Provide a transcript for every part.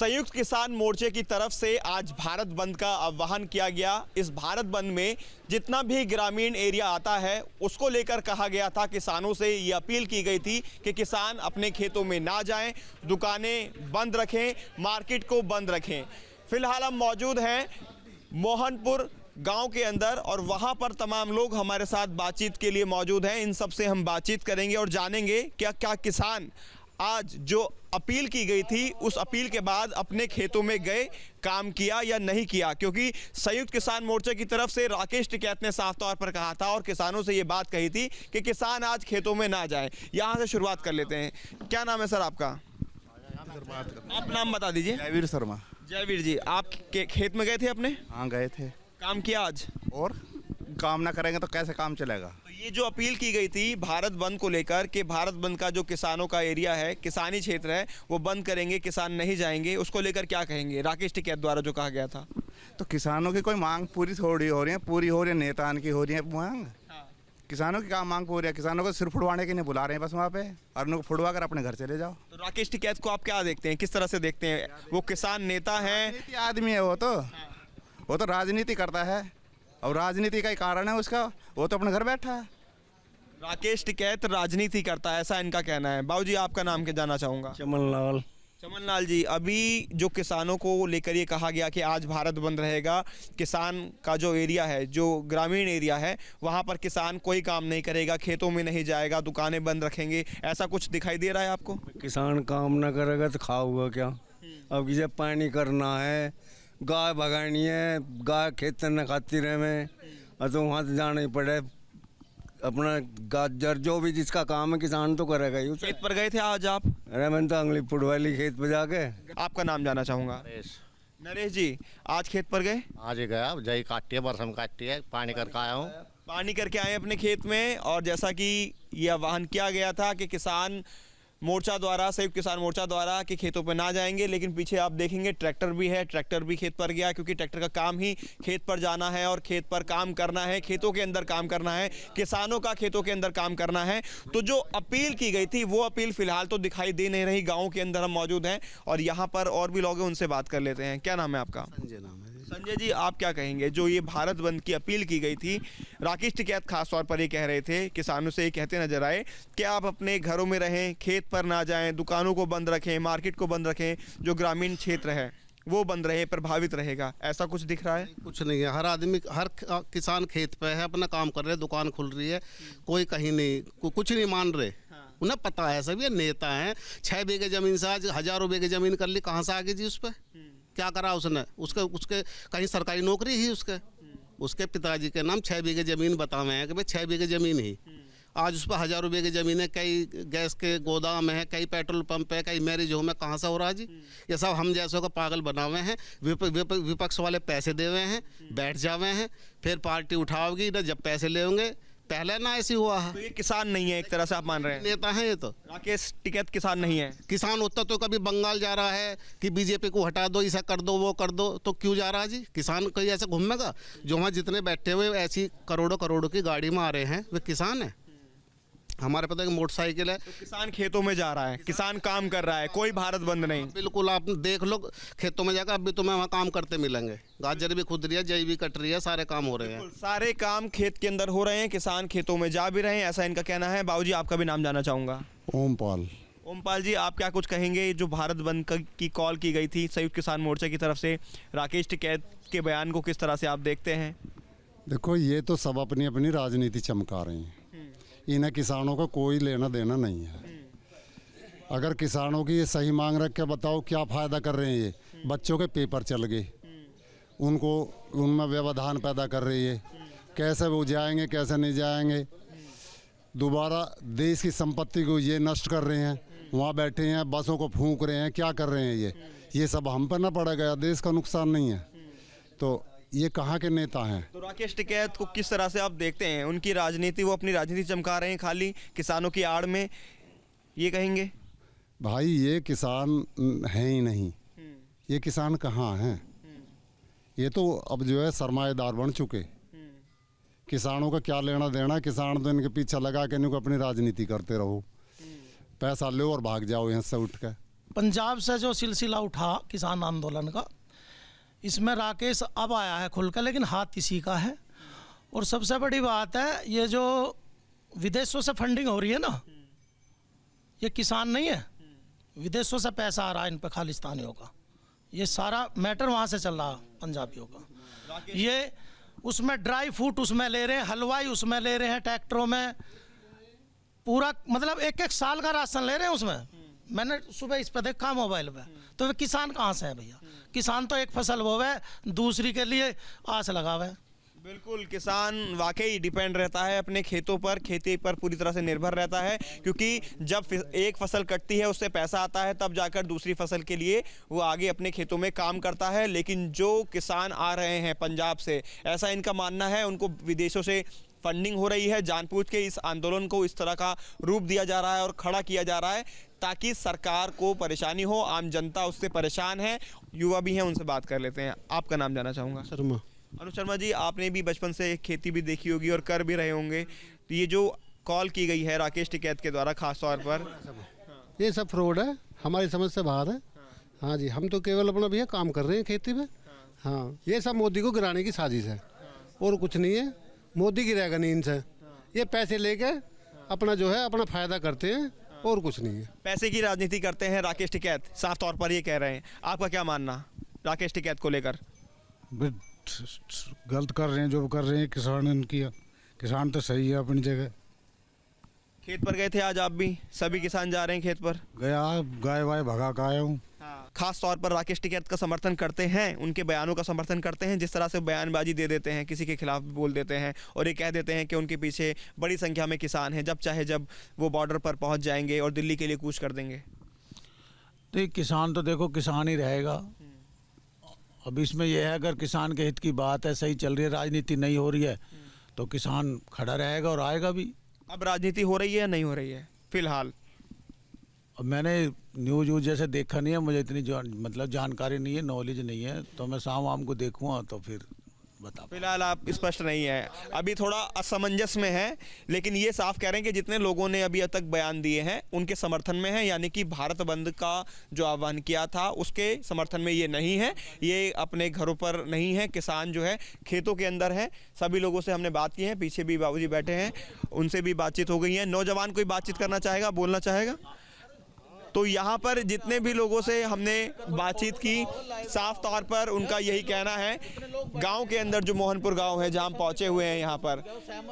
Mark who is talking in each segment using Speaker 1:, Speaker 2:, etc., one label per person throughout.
Speaker 1: संयुक्त किसान मोर्चे की तरफ से आज भारत बंद का आह्वान किया गया। इस भारत बंद में जितना भी ग्रामीण एरिया आता है उसको लेकर कहा गया था, किसानों से ये अपील की गई थी कि किसान अपने खेतों में ना जाएं, दुकानें बंद रखें, मार्केट को बंद रखें। फिलहाल हम मौजूद हैं मोहनपुर गांव के अंदर और वहां पर तमाम लोग हमारे साथ बातचीत के लिए मौजूद हैं। इन सब से हम बातचीत करेंगे और जानेंगे क्या क्या किसान आज जो अपील की गई थी उस अपील के बाद अपने खेतों में गए, काम किया या नहीं किया। क्योंकि संयुक्त किसान मोर्चे की तरफ से राकेश टिकैत ने साफ तौर पर कहा था और किसानों से ये बात कही थी कि किसान आज खेतों में ना जाएं। यहाँ से शुरुआत कर लेते हैं। क्या नाम है सर आपका? आप नाम बता दीजिए।
Speaker 2: जयवीर शर्मा।
Speaker 1: जयवीर जी, आप खेत में गए थे अपने?
Speaker 2: हाँ गए थे।
Speaker 1: काम किया आज?
Speaker 2: और काम ना करेंगे तो कैसे काम चलेगा।
Speaker 1: तो ये जो अपील की गई थी भारत बंद को लेकर कि भारत बंद का जो किसानों का एरिया है, किसानी क्षेत्र है, वो बंद करेंगे, किसान नहीं जाएंगे, उसको लेकर क्या कहेंगे? राकेश टिकैत द्वारा जो कहा गया था।
Speaker 2: तो किसानों की कोई मांग पूरी थोड़ी हो रही है, पूरी हो रही है नेताओं की हो रही है मांग। किसानों की क्या मांग पूरी है? किसानों को सिर्फ फुड़वाने के नहीं बुला रहे हैं बस वहाँ पे, और उनको फुड़वा कर अपने घर चले जाओ।
Speaker 1: तो राकेश टिकैत को आप क्या देखते हैं, किस तरह से देखते हैं? वो किसान नेता है,
Speaker 2: आदमी है, वो तो राजनीति करता है और राजनीति का ही कारण है उसका। वो तो अपने घर बैठा है।
Speaker 1: राकेश टिकैत राजनीति करता है, ऐसा इनका कहना है। बाबूजी, आपका नाम क्या जानना चाहूँगा?
Speaker 3: चमन
Speaker 1: लाल जी, अभी जो किसानों को लेकर ये कहा गया कि आज भारत बंद रहेगा, किसान का जो एरिया है, जो ग्रामीण एरिया है, वहाँ पर किसान कोई काम नहीं करेगा, खेतों में नहीं जाएगा, दुकानें बंद रखेंगे, ऐसा कुछ दिखाई दे रहा है आपको?
Speaker 3: किसान काम ना करेगा तो खाऊगा क्या? अब किसे पानी करना है, गाय भगानी है, गाय खेत न खाती रहे में, और तो वहाँ से जाना ही पड़े। अपना गाजर जो भी जिसका काम है किसान तो करेगा ही।
Speaker 1: खेत पर गए थे आज आप?
Speaker 3: अरे मैंने तो अंगली फुटवाली खेत पे जाके।
Speaker 1: आपका नाम जानना चाहूँगा? नरेश जी, आज खेत पर गए?
Speaker 4: आज ही गया, जई काटती है, बरसम काटती है, पानी करके आया हूँ।
Speaker 1: पानी करके आए अपने खेत में। और जैसा कि ये आह्वान किया गया था कि किसान मोर्चा द्वारा, संयुक्त किसान मोर्चा द्वारा कि खेतों पर ना जाएंगे, लेकिन पीछे आप देखेंगे ट्रैक्टर भी है, ट्रैक्टर भी खेत पर गया, क्योंकि ट्रैक्टर का काम ही खेत पर जाना है और खेत पर काम करना है, खेतों के अंदर काम करना है, किसानों का खेतों के अंदर काम करना है। तो जो अपील की गई थी वो अपील फिलहाल तो दिखाई दे नहीं रही। गाँव के अंदर हम मौजूद हैं और यहाँ पर और भी लोग हैं, उनसे बात कर लेते हैं। क्या नाम है आपका?
Speaker 2: संजय नाम है।
Speaker 1: संजय जी, आप क्या कहेंगे? जो ये भारत बंद की अपील की गई थी, राकेश टिकैत खास तौर पर ये कह रहे थे, किसानों से ये कहते नजर आए कि आप अपने घरों में रहें, खेत पर ना जाएं, दुकानों को बंद रखें, मार्केट को बंद रखें, जो ग्रामीण क्षेत्र है वो बंद रहे, प्रभावित रहेगा, ऐसा कुछ दिख रहा है?
Speaker 4: कुछ नहीं है, हर आदमी, हर किसान खेत पे है, अपना काम कर रहे, दुकान खुल रही है, कोई कहीं नहीं, कुछ नहीं मान रहे। उन्हें पता है, सभी नेता हैं। 6 बीघे जमीन से आज हजारों बीघे जमीन कर ली, कहाँ से आ गई जी? उस पर क्या करा उसने? उसके कहीं सरकारी नौकरी ही उसके पिताजी के नाम 6 बीघे ज़मीन बतावे हैं कि भाई 6 बीघे ज़मीन ही। आज उस पर हजारों बीघे ज़मीन है, कई गैस के गोदाम है, कई पेट्रोल पंप है, कई मैरिज होम है, कहाँ से हो रहा जी? ये सब हम जैसों को पागल बनावे हैं। विपक्ष वाले पैसे दे हुए हैं, बैठ जावे हैं, फिर पार्टी उठाओगी ना जब पैसे ले होंगे। पहले ना ऐसी हुआ है।
Speaker 1: तो ये किसान नहीं है, एक तरह से आप मान रहे हैं?
Speaker 4: नेता है ये तो।
Speaker 1: राकेश टिकैत किसान नहीं है।
Speaker 4: किसान होता तो कभी बंगाल जा रहा है कि बीजेपी को हटा दो, ऐसा कर दो, वो कर दो, तो क्यों जा रहा है जी? किसान कहीं ऐसे घूमेगा? जो वहाँ जितने बैठे हुए ऐसी करोड़ों की गाड़ी में आ रहे हैं वे किसान है। हमारे पता है कि मोटरसाइकिल है।
Speaker 1: तो किसान खेतों में जा रहा है, किसान काम कर रहा है, कोई भारत बंद नहीं।
Speaker 4: बिल्कुल, आप देख लो खेतों में जाकर, अभी तुम्हें वहाँ काम करते मिलेंगे। गाजर भी खुद रही है, जई भी कट रही है, सारे काम हो रहे हैं।
Speaker 1: सारे काम खेत के अंदर हो रहे हैं, किसान खेतों में जा भी रहे हैं, ऐसा इनका कहना है। बाबूजी, आपका भी नाम जानना चाहूँगा? ओमपाल जी, आप क्या कुछ कहेंगे? जो भारत बंद की कॉल की गई थी संयुक्त किसान मोर्चे की तरफ से, राकेश टिकैत के बयान को किस तरह से आप देखते हैं?
Speaker 5: देखो, ये तो सब अपनी अपनी राजनीति चमका रहे हैं। इन्हें किसानों को कोई लेना देना नहीं है। अगर किसानों की ये सही मांग रख के बताओ क्या फ़ायदा कर रहे हैं ये? बच्चों के पेपर चल गए, उनको उनमें व्यवधान पैदा कर रही है। कैसे वो जाएंगे, कैसे नहीं जाएंगे? दोबारा देश की संपत्ति को ये नष्ट कर रहे हैं। वहाँ बैठे हैं, बसों को फूंक रहे हैं, क्या कर रहे हैं ये सब हम पर ना पड़ेगा? देश का नुकसान नहीं है? तो ये कहाँ के नेता हैं?
Speaker 1: तो राकेश टिकैत को किस तरह से आप देखते हैं? उनकी राजनीति, वो अपनी राजनीति चमका रहे हैं खाली किसानों की आड़ में, ये कहेंगे?
Speaker 5: भाई, ये किसान हैं ही नहीं। ये किसान कहाँ हैं? ये तो अब जो है सरमाएदार बन चुके। किसानों का क्या लेना देना? किसान तो इनके पीछे लगा के इनको अपनी राजनीति करते रहो, पैसा लो और भाग जाओ यहाँ से उठ के।
Speaker 6: पंजाब से जो सिलसिला उठा किसान आंदोलन का, इसमें राकेश अब आया है खुलकर, लेकिन हाथ इसी का है। और सबसे बड़ी बात है, ये जो विदेशों से फंडिंग हो रही है ना, ये किसान नहीं है, विदेशों से पैसा आ रहा है इन पे खालिस्तानियों का। ये सारा मैटर वहाँ से चल रहा पंजाबियों का। ये उसमें ड्राई फ्रूट उसमें ले रहे हैं, हलवाई उसमें ले रहे हैं, ट्रैक्टरों में पूरा मतलब एक एक साल का राशन ले रहे हैं उसमें। मैंने सुबह इस पे देखा मोबाइल पे। तो वे किसान कहाँ से है भैया? किसान तो एक फसल बोवे, दूसरी के लिए आस लगावे।
Speaker 1: बिल्कुल, किसान वाकई डिपेंड रहता है अपने खेतों पर, खेती पर पूरी तरह से निर्भर रहता है, क्योंकि जब एक फसल कटती है उससे पैसा आता है, तब जाकर दूसरी फसल के लिए वो आगे अपने खेतों में काम करता है। लेकिन जो किसान आ रहे हैं पंजाब से, ऐसा इनका मानना है, उनको विदेशों से फंडिंग हो रही है, जानबूझ के इस आंदोलन को इस तरह का रूप दिया जा रहा है और खड़ा किया जा रहा है ताकि सरकार को परेशानी हो, आम जनता उससे परेशान है। युवा भी हैं, उनसे बात कर लेते हैं। आपका नाम जानना चाहूँगा।
Speaker 4: शर्मा।
Speaker 1: अनुज शर्मा जी, आपने भी बचपन से खेती भी देखी होगी और कर भी रहे होंगे, तो ये जो कॉल की गई है राकेश टिकैत के द्वारा खास तौर पर,
Speaker 7: ये सब फ्रॉड है, हमारी समझ से बाहर है। हाँ जी, हम तो केवल अपना भैया काम कर रहे हैं खेती में। हाँ, ये सब मोदी को गिराने की साजिश है और कुछ नहीं है। मोदी गिराएगा नहीं इनसे, ये पैसे लेके अपना जो है अपना फायदा करते हैं और कुछ नहीं है।
Speaker 1: पैसे की राजनीति करते हैं राकेश टिकैत, साफ तौर पर ये कह रहे हैं। आपका क्या मानना राकेश टिकैत को लेकर?
Speaker 8: गलत कर रहे हैं जो कर रहे हैं, किसान इनकी, किसान तो सही है अपनी जगह।
Speaker 1: खेत पर गए थे आज आप भी? सभी किसान जा रहे हैं खेत पर?
Speaker 8: गया, गाय वाय भगा के आया हूँ।
Speaker 1: खास तौर पर राकेश टिकैत का समर्थन करते हैं, उनके बयानों का समर्थन करते हैं, जिस तरह से बयानबाजी दे देते हैं, किसी के खिलाफ भी बोल देते हैं और ये कह देते हैं कि उनके पीछे बड़ी संख्या में किसान हैं, जब वो बॉर्डर पर पहुंच जाएंगे और दिल्ली के लिए कूच कर देंगे।
Speaker 9: तो किसान तो देखो किसान ही रहेगा। अब इसमें यह है, अगर किसान के हित की बात है, सही चल रही है, राजनीति नहीं हो रही है, तो किसान खड़ा रहेगा और आएगा भी।
Speaker 1: अब राजनीति हो रही है या नहीं हो रही है फिलहाल?
Speaker 9: अब मैंने न्यूज़ जैसे देखा नहीं है, मुझे इतनी मतलब जानकारी नहीं है, नॉलेज नहीं है, तो मैं शाम को देखूँगा तो फिर बता।
Speaker 1: फिलहाल आप स्पष्ट नहीं है, अभी थोड़ा असमंजस में है, लेकिन ये साफ कह रहे हैं कि जितने लोगों ने अभी तक बयान दिए हैं उनके समर्थन में है, यानी कि भारत बंद का जो आह्वान किया था उसके समर्थन में ये नहीं है, ये अपने घरों पर नहीं है, किसान जो है खेतों के अंदर है। सभी लोगों से हमने बात की है, पीछे भी बाबूजी बैठे हैं, उनसे भी बातचीत हो गई है। नौजवान कोई बातचीत करना चाहेगा, बोलना चाहेगा? तो यहाँ पर जितने भी लोगों से हमने बातचीत की, साफ तौर पर उनका यही कहना है। गांव के अंदर जो मोहनपुर गांव है जहां हम पहुंचे हुए हैं, यहाँ पर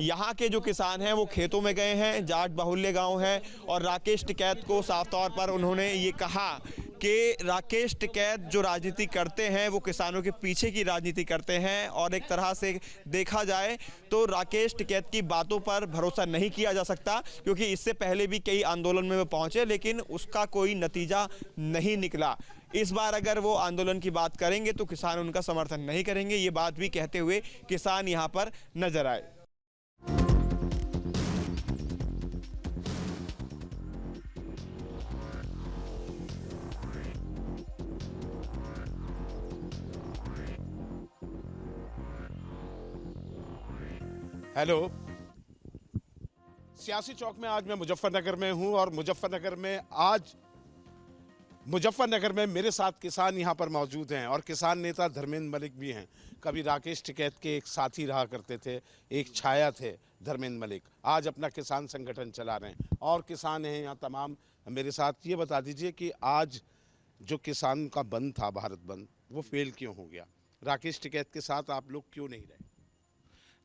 Speaker 1: यहाँ के जो किसान हैं वो खेतों में गए हैं, जाट बाहुल्य गांव है, और राकेश टिकैत को साफ तौर पर उन्होंने ये कहा कि राकेश टिकैत जो राजनीति करते हैं वो किसानों के पीछे की राजनीति करते हैं, और एक तरह से देखा जाए तो राकेश टिकैत की बातों पर भरोसा नहीं किया जा सकता, क्योंकि इससे पहले भी कई आंदोलन में वो पहुंचे लेकिन उसका कोई नतीजा नहीं निकला। इस बार अगर वो आंदोलन की बात करेंगे तो किसान उनका समर्थन नहीं करेंगे, ये बात भी कहते हुए किसान यहाँ पर नजर आए।
Speaker 10: हेलो, सियासी चौक में आज मैं मुजफ्फरनगर में हूं, और मुजफ्फरनगर में मेरे साथ किसान यहां पर मौजूद हैं, और किसान नेता धर्मेंद्र मलिक भी हैं। कभी राकेश टिकैत के एक साथी रहा करते थे, एक छाया थे धर्मेंद्र मलिक, आज अपना किसान संगठन चला रहे हैं, और किसान हैं यहाँ तमाम मेरे साथ। ये बता दीजिए कि आज जो किसान का बंद था, भारत बंद, वो फेल क्यों हो गया? राकेश टिकैत के साथ आप लोग क्यों नहीं रहे?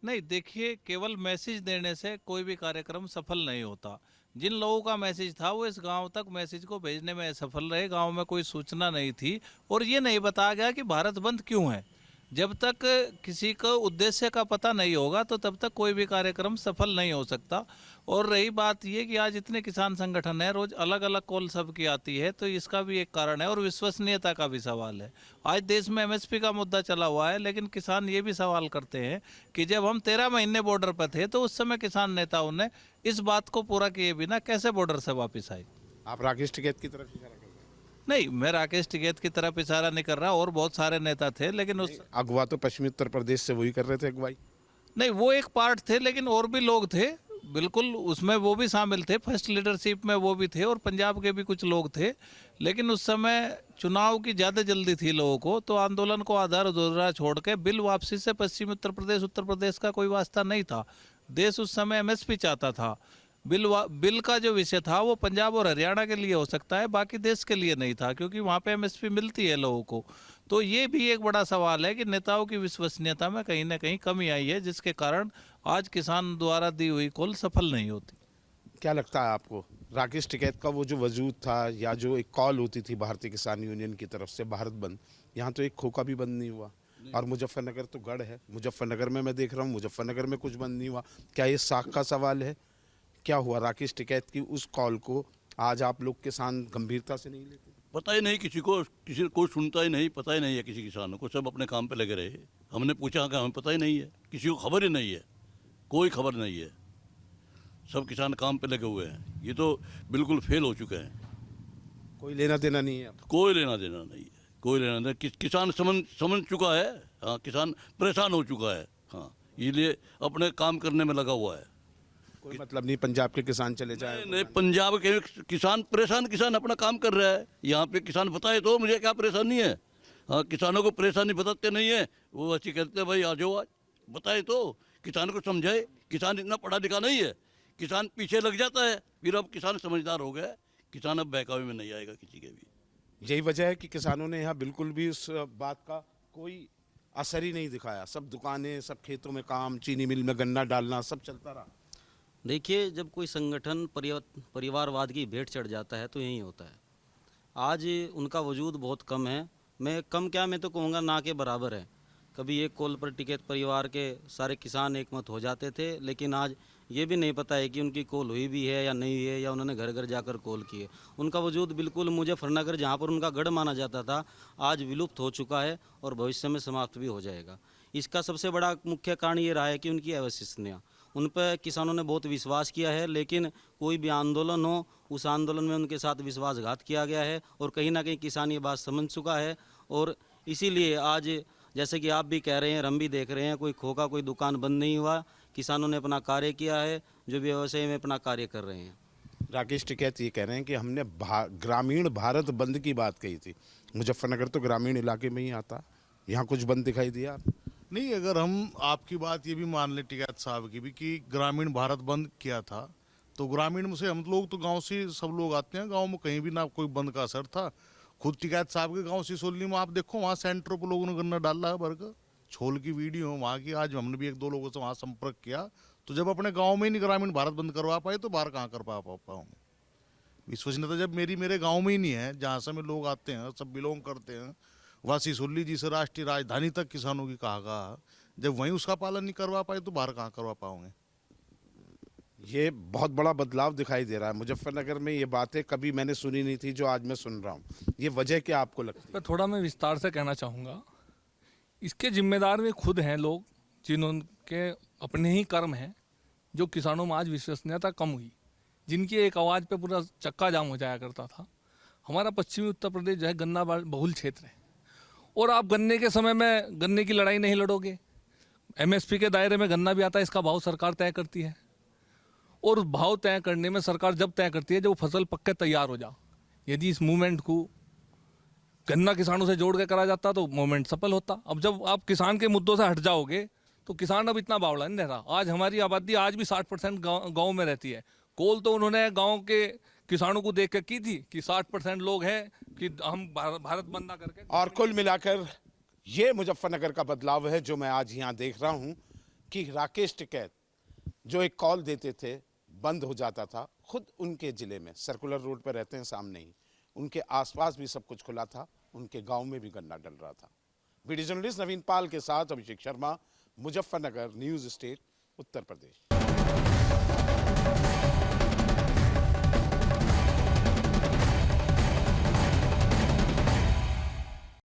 Speaker 11: नहीं, देखिए, केवल मैसेज देने से कोई भी कार्यक्रम सफल नहीं होता। जिन लोगों का मैसेज था वो इस गांव तक मैसेज को भेजने में असफल रहे। गांव में कोई सूचना नहीं थी और ये नहीं बताया गया कि भारत बंद क्यों है। जब तक किसी को उद्देश्य का पता नहीं होगा तो तब तक कोई भी कार्यक्रम सफल नहीं हो सकता। और रही बात ये कि आज इतने किसान संगठन हैं, रोज अलग अलग कॉल सबकी आती है, तो इसका भी एक कारण है, और विश्वसनीयता का भी सवाल है। आज देश में एमएसपी का मुद्दा चला हुआ है, लेकिन किसान ये भी सवाल करते हैं कि जब हम 13 महीने बॉर्डर पर थे तो उस समय किसान नेताओं ने इस बात को पूरा किए बिना कैसे बॉर्डर से वापस आए।
Speaker 10: आप राकेश टिकैत की तरफ इशारा कर रहे हैं?
Speaker 11: नहीं, मैं राकेश टिकैत की तरफ इशारा नहीं कर रहा, और बहुत सारे नेता थे, लेकिन उस
Speaker 10: अगवा तो पश्चिमी उत्तर प्रदेश से वही कर रहे थे अगवाई।
Speaker 11: नहीं, वो एक पार्ट थे, लेकिन और भी लोग थे बिल्कुल उसमें वो भी शामिल थे, फर्स्ट लीडरशिप में वो भी थे और पंजाब के भी कुछ लोग थे। लेकिन उस समय चुनाव की ज़्यादा जल्दी थी लोगों को, तो आंदोलन को आधार अधूरा छोड़ के बिल वापसी से पश्चिमी उत्तर प्रदेश का कोई वास्ता नहीं था। देश उस समय एमएसपी चाहता था। बिल का जो विषय था वो पंजाब और हरियाणा के लिए हो सकता है, बाकी देश के लिए नहीं था, क्योंकि वहाँ पे एमएसपी मिलती है लोगों को। तो ये भी एक बड़ा सवाल है कि नेताओं की विश्वसनीयता में कहीं ना कहीं कमी आई है, जिसके कारण आज किसान द्वारा दी हुई कॉल सफल नहीं होती।
Speaker 10: क्या लगता है आपको, राकेश टिकैत का वो जो वजूद था या जो एक कॉल होती थी भारतीय किसान यूनियन की तरफ से भारत बंद, यहाँ तो एक खोखा भी बंद नहीं हुआ, और मुजफ्फरनगर तो गढ़ है, मुजफ्फरनगर में मैं देख रहा हूँ मुजफ्फरनगर में कुछ बंद नहीं हुआ। क्या ये साख का सवाल है? क्या हुआ राकेश टिकैत की उस कॉल को आज आप लोग किसान गंभीरता से नहीं लेते?
Speaker 12: पता ही नहीं किसी को सुनता ही नहीं, पता ही नहीं है किसी किसानों को, सब अपने काम पे लगे रहे। हमने पूछा कि हमें पता ही नहीं है, किसी को खबर ही नहीं है, कोई खबर नहीं है, सब किसान काम पे लगे हुए हैं। ये तो बिल्कुल फेल हो चुके हैं,
Speaker 10: कोई लेना देना नहीं है,
Speaker 12: कोई लेना देना नहीं है, कोई लेना देना। किसान समझ चुका है, हाँ, किसान परेशान हो चुका है, हाँ, इसलिए अपने काम करने में लगा हुआ है।
Speaker 10: कोई मतलब नहीं पंजाब के किसान चले जाए?
Speaker 12: नहीं, पंजाब के किसान परेशान, किसान अपना काम कर रहा है। यहाँ पे किसान बताए तो मुझे क्या परेशानी है, हाँ, किसानों को परेशानी बताते नहीं है, वो अच्छी कहते हैं भाई आ जाओ, आज बताए तो किसान को समझाए। किसान इतना पढ़ा लिखा नहीं है, किसान पीछे लग जाता है, फिर अब किसान समझदार हो गया, किसान अब बहकावे में नहीं आएगा किसी के भी।
Speaker 10: यही वजह है कि किसानों ने यहाँ बिल्कुल भी उस बात का कोई असर ही नहीं दिखाया। सब दुकानें, सब खेतों में काम, चीनी मिल में गन्ना डालना, सब चलता रहा।
Speaker 13: देखिए, जब कोई संगठन परिवारवाद की भेंट चढ़ जाता है तो यही होता है। आज उनका वजूद बहुत कम है, मैं कम क्या, मैं तो कहूँगा ना के बराबर है। कभी एक कॉल पर टिकैत परिवार के सारे किसान एकमत हो जाते थे, लेकिन आज ये भी नहीं पता है कि उनकी कॉल हुई भी है या नहीं हुई है, या उन्होंने घर घर जाकर कॉल की है। उनका वजूद बिल्कुल मुजफ्फरनगर, जहाँ पर उनका गढ़ माना जाता था, आज विलुप्त हो चुका है और भविष्य में समाप्त भी हो जाएगा। इसका सबसे बड़ा मुख्य कारण ये रहा है कि उनकी अविश्वसनीयता, उन पर किसानों ने बहुत विश्वास किया है, लेकिन कोई भी आंदोलन हो, उस आंदोलन में उनके साथ विश्वासघात किया गया है, और कहीं ना कहीं किसान ये बात समझ चुका है। और इसीलिए आज जैसे कि आप भी कह रहे हैं, हम भी देख रहे हैं, कोई खोखा, कोई दुकान बंद नहीं हुआ, किसानों ने अपना कार्य किया है, जो व्यवसाय में अपना कार्य कर रहे हैं।
Speaker 10: राकेश टिकैत ये कह रहे हैं कि हमने ग्रामीण भारत बंद की बात कही थी। मुजफ्फरनगर तो ग्रामीण इलाके में ही आता, यहाँ कुछ बंद दिखाई दिया?
Speaker 8: नहीं, अगर हम आपकी बात ये भी मान लें टिकैत साहब की भी कि ग्रामीण भारत बंद किया था, तो ग्रामीण में से हम लोग तो गांव से सब लोग आते हैं, गांव में कहीं भी ना कोई बंद का असर था। खुद टिकैत साहब के गांव सिसोली में आप देखो, वहाँ सेंटर पर लोगों ने गन्ना डाला है भर कर, छोल की वीडियो वहाँ की। आज हमने भी एक दो लोगों से वहाँ संपर्क किया, तो जब अपने गाँव में ही नहीं ग्रामीण भारत बंद करवा पाए तो बाहर कहाँ कर पाऊँगे? विश्वसनीयता जब मेरे गाँव में ही नहीं है, जहाँ से में लोग आते हैं, सब बिलोंग करते हैं, वहाँ सिसोली जी से राष्ट्रीय राजधानी तक किसानों की कहा, जब वहीं उसका पालन नहीं करवा पाए तो बाहर कहाँ करवा पाओगे?
Speaker 10: ये बहुत बड़ा बदलाव दिखाई दे रहा है मुजफ्फरनगर में। ये बातें कभी मैंने सुनी नहीं थी जो आज मैं सुन रहा हूँ। ये वजह क्या आपको लगती है?
Speaker 14: थोड़ा मैं विस्तार से कहना चाहूँगा। इसके जिम्मेदार भी खुद हैं लोग, जिन्होंने अपने ही कर्म हैं, जो किसानों में आज विश्वसनीयता कम हुई, जिनकी एक आवाज़ पे पूरा चक्का जाम हो जाया करता था। हमारा पश्चिमी उत्तर प्रदेश जो है गन्ना बहुल क्षेत्र है, और आप गन्ने के समय में गन्ने की लड़ाई नहीं लड़ोगे। एमएसपी के दायरे में गन्ना भी आता है, इसका भाव सरकार तय करती है, और भाव तय करने में सरकार जब तय करती है जब वो फसल पक के तैयार हो जा। यदि इस मूवमेंट को गन्ना किसानों से जोड़ के करा जाता तो मूवमेंट सफल होता। अब जब आप किसान के मुद्दों से हट जाओगे तो किसान अब इतना बावड़ा नहीं रहा। आज हमारी आबादी आज भी 60% गाँव में रहती है। कॉल तो उन्होंने गाँव के किसानों को देख के की थी कि 60% लोग हैं कि हम भारत बंद ना करके।
Speaker 10: और कुल मिलाकर ये मुजफ्फरनगर का बदलाव है जो मैं आज यहाँ देख रहा हूँ कि राकेश टिकैत जो एक कॉल देते थे, बंद हो जाता था। खुद उनके ज़िले में सर्कुलर रोड पर रहते हैं, सामने ही उनके आसपास भी सब कुछ खुला था, उनके गांव में भी गन्ना डल रहा था। वीडियो जर्नलिस्ट नवीन पाल के साथ अभिषेक शर्मा, मुजफ्फरनगर, न्यूज़ स्टेट, उत्तर प्रदेश।